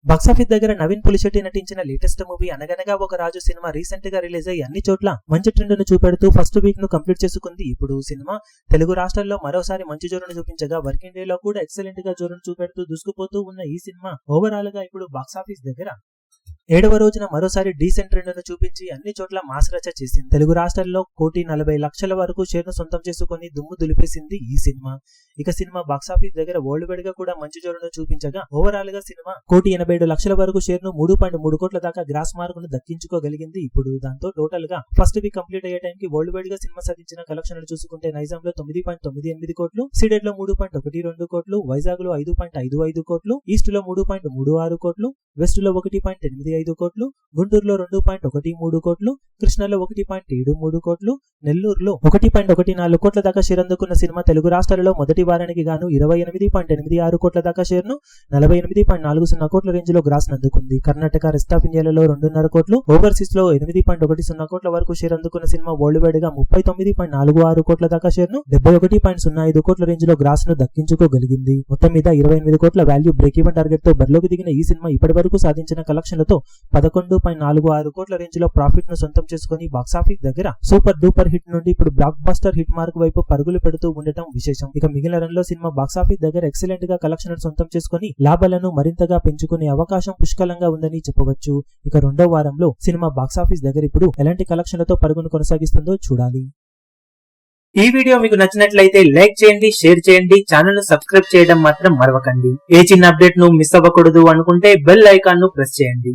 Box office దగ్గర నవీన్ పులిశెట్టి నటించిన latest movie అనగనగా ఒక రాజు సినిమా రీసెంట్ గా రిలీజ్ అయ్యి అన్ని చోట్ల మంచి ట్రెండ్ ను చూపెడుతూ ఫస్ట్ వీక్ ను కంప్లీట్ చేసుకుంది. ఇప్పుడు సినిమా తెలుగు రాష్ట్రాల్లో మరోసారి మంచి జోరును చూపించగా వర్కింగ్ డే లో కూడా ఎక్సలెంట్ గా జోరును చూపెడుతూ దూసుకుపోతూ ఉన్న ఈ సినిమా ఓవరాల్ గా ఇప్పుడు బాక్సాఫీస్ దగ్గర 7వ రోజున మరోసారి డీసెంట్ ట్రెండ్ ను చూపించి అన్ని చోట్ల మాస్ రచ్చ చేసింది. తెలుగు రాష్ట్రాల్లో 1,40,00,000 వరకు షేర్ను సొంతం చేసుకుని దుమ్ము దులిపేసింది ఈ సినిమా. ఇక సినిమా బాక్సాఫీస్ దగ్గర వరల్డ్ వైడ్ గా కూడా మంచి జోరును చూపించగా ఓవరాల్ గా సినిమా 1,87,00,000 వరకు షేర్ను 3.3 కోట్ల దాకా గ్రాస్ మార్క్ ను దక్కించుకోగలిగింది. ఇప్పుడు దాంతో టోటల్ గా ఫస్ట్ వీక్ కంప్లీట్ అయ్యే టైంకి వరల్డ్ వైడ్ గా సినిమా సాధించిన కలెక్షన్లు చూసుకుంటే నైజాంలో 9.98 కోట్లు, సీడెడ్ లో 3.12 కోట్లు, వైజాగ్ లో 5.55 కోట్లు, ఈస్ట్ లో 3.36 కోట్లు, వెస్ట్ లో 1.85 కోట్లు, గుంటూరులో 2.13 కోట్లు, కృష్ణలో 1.73 కోట్లు, నెల్లూరులో 1.14 కోట్ల దాకా షేర్ అందుకున్న సినిమా తెలుగు రాష్ట్రాలలో మొదటి వారానికి గాను 28.86 కోట్ల దాకా షేర్ను 48.40 కోట్ల రేంజ్ లో గ్రాస్ అందుకుంది. కర్ణాటక, రెస్ట్ ఆఫ్ ఇండియాలలో 2.5 కోట్లు, ఓవర్సీస్ లో 8.10 కోట్ల వరకు షేర్ అందుకున్న సినిమా వరల్డ్ వైడ్ గా 39.46 కోట్ల దాకా షేర్ను 71.05 కోట్ల రేంజ్ లో గ్రాస్ ను దక్కించుకోగలిగింది. మొత్తం మీద 28 కోట్ల వాల్యూ బ్రేక్ ఈవెన్ టార్గెట్ తో బరిలోకి దిగిన ఈ సినిమా ఇప్పటి వరకు సాధించిన కలెక్షన్లతో 11.46 కోట్ల రేంజ్ లో ప్రాఫిట్ ను సొంతం చేసుకుని బాక్సాఫీస్ దగ్గర సూపర్ డూపర్ హిట్ నుండి ఇప్పుడు బ్లాక్ బస్టర్ హిట్ మార్క్ వైపు పరుగులు పెడుతూ ఉండటం విశేషం. ఇక మిగిలిన రన్ లో సినిమా బాక్సాఫీస్ దగ్గర ఎక్సలెంట్ గా కలెక్షన్ సొంతం చేసుకుని లాభాలను మరింతగా పెంచుకునే అవకాశం పుష్కలంగా ఉందని చెప్పవచ్చు. ఇక రెండో వారంలో సినిమా బాక్సాఫీస్ దగ్గర ఇప్పుడు ఎలాంటి కలెక్షన్లతో పరుగును కొనసాగిస్తుందో చూడాలి. ఈ వీడియో మీకు నచ్చినట్లయితే లైక్ చేయండి, షేర్ చేయండి, ఛానల్ ను సబ్స్క్రైబ్ చేయడం మాత్రం మరవకండి. ఏ చిన్న అప్డేట్ ను మిస్ అవ్వకూడదు అనుకుంటే బెల్ ఐకాన్ ను ప్రెస్ చేయండి.